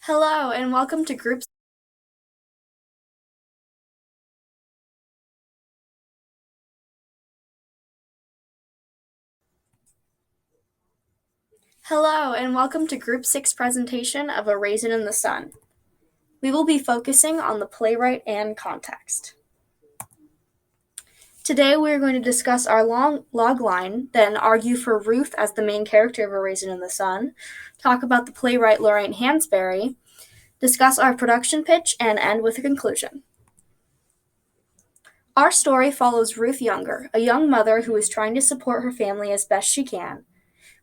Hello and welcome to Group Hello and welcome to Group 6 presentation of A Raisin in the Sun. We will be focusing on the playwright and context. Today we are going to discuss our long log line, then argue for Ruth as the main character of A Raisin in the Sun, talk about the playwright Lorraine Hansberry, discuss our production pitch, and end with a conclusion. Our story follows Ruth Younger, a young mother who is trying to support her family as best she can.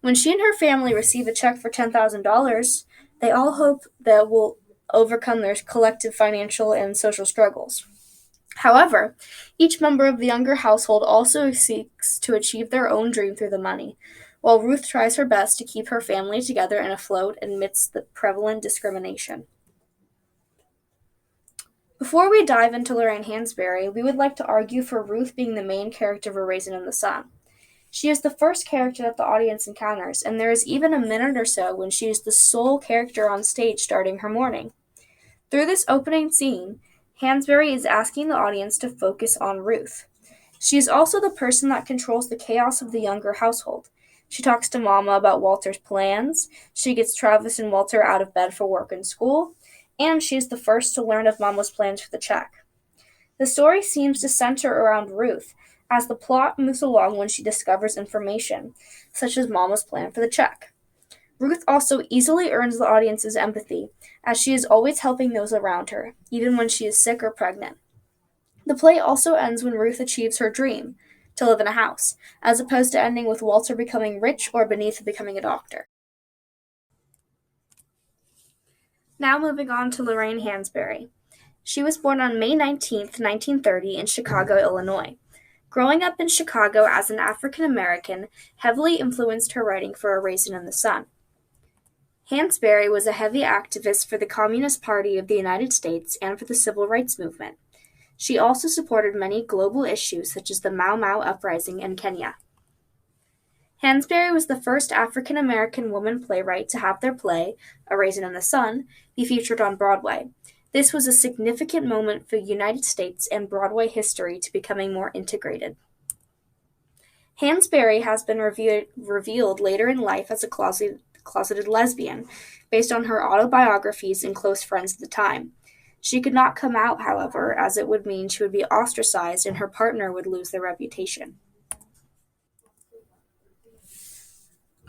When she and her family receive a check for $10,000, they all hope that it will overcome their collective financial and social struggles. However, each member of the Younger household also seeks to achieve their own dream through the money, while Ruth tries her best to keep her family together and afloat amidst the prevalent discrimination. Before we dive into Lorraine Hansberry, we would like to argue for Ruth being the main character of A Raisin in the Sun. She is the first character that the audience encounters, and there is even a minute or so when she is the sole character on stage starting her morning. Through this opening scene, Hansberry is asking the audience to focus on Ruth. She is also the person that controls the chaos of the Younger household. She talks to Mama about Walter's plans, she gets Travis and Walter out of bed for work and school, and she is the first to learn of Mama's plans for the check. The story seems to center around Ruth, as the plot moves along when she discovers information, such as Mama's plan for the check. Ruth also easily earns the audience's empathy, as she is always helping those around her, even when she is sick or pregnant. The play also ends when Ruth achieves her dream, to live in a house, as opposed to ending with Walter becoming rich or Beneath becoming a doctor. Now moving on to Lorraine Hansberry. She was born on May 19, 1930, in Chicago, Illinois. Growing up in Chicago as an African American heavily influenced her writing for A Raisin in the Sun. Hansberry was a heavy activist for the Communist Party of the United States and for the Civil Rights Movement. She also supported many global issues such as the Mau Mau uprising in Kenya. Hansberry was the first African American woman playwright to have their play, A Raisin in the Sun, be featured on Broadway. This was a significant moment for United States and Broadway history to becoming more integrated. Hansberry has been revealed later in life as a closeted lesbian, based on her autobiographies and close friends at the time. She could not come out, however, as it would mean she would be ostracized and her partner would lose their reputation.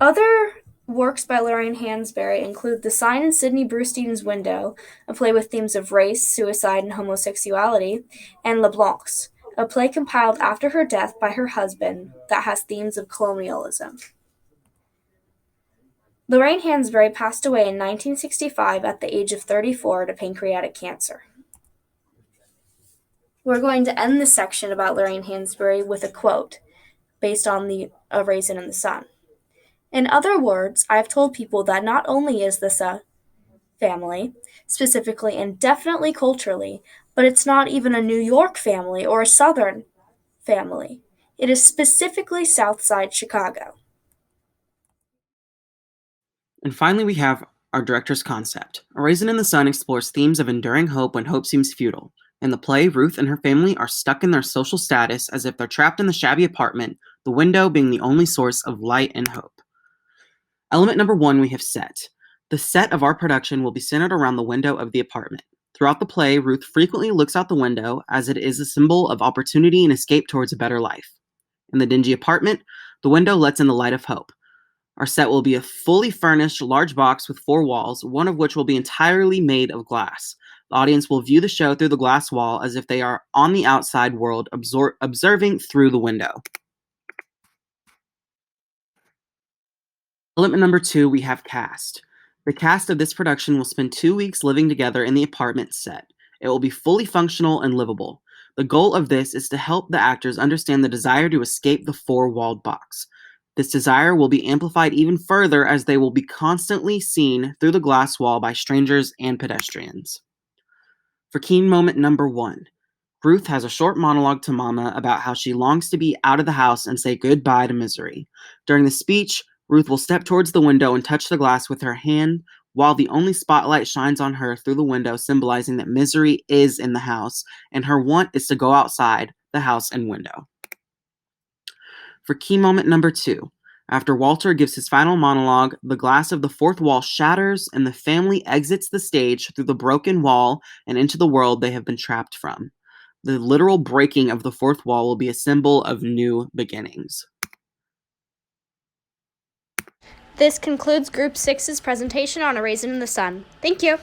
Other works by Lorraine Hansberry include The Sign in Sidney Brustein's Window, a play with themes of race, suicide, and homosexuality, and Les Blancs, a play compiled after her death by her husband that has themes of colonialism. Lorraine Hansberry passed away in 1965 at the age of 34 to pancreatic cancer. We're going to end this section about Lorraine Hansberry with a quote based on A Raisin in the Sun. In other words, I have told people that not only is this a family, specifically and definitely culturally, but it's not even a New York family or a Southern family. It is specifically Southside Chicago. And finally, we have our director's concept. A Raisin in the Sun explores themes of enduring hope when hope seems futile. In the play, Ruth and her family are stuck in their social status as if they're trapped in the shabby apartment, the window being the only source of light and hope. Element number 1 we have set. The set of our production will be centered around the window of the apartment. Throughout the play, Ruth frequently looks out the window as it is a symbol of opportunity and escape towards a better life. In the dingy apartment, the window lets in the light of hope. Our set will be a fully furnished large box with 4 walls, one of which will be entirely made of glass. The audience will view the show through the glass wall as if they are on the outside world, observing through the window. Element number 2, we have cast. The cast of this production will spend 2 weeks living together in the apartment set. It will be fully functional and livable. The goal of this is to help the actors understand the desire to escape the 4-walled box. This desire will be amplified even further as they will be constantly seen through the glass wall by strangers and pedestrians. For key moment number 1, Ruth has a short monologue to Mama about how she longs to be out of the house and say goodbye to misery. During the speech, Ruth will step towards the window and touch the glass with her hand, while the only spotlight shines on her through the window, symbolizing that misery is in the house, and her want is to go outside the house and window. For key moment number 2, after Walter gives his final monologue, the glass of the fourth wall shatters and the family exits the stage through the broken wall and into the world they have been trapped from. The literal breaking of the fourth wall will be a symbol of new beginnings. This concludes Group 6's presentation on A Raisin in the Sun. Thank you.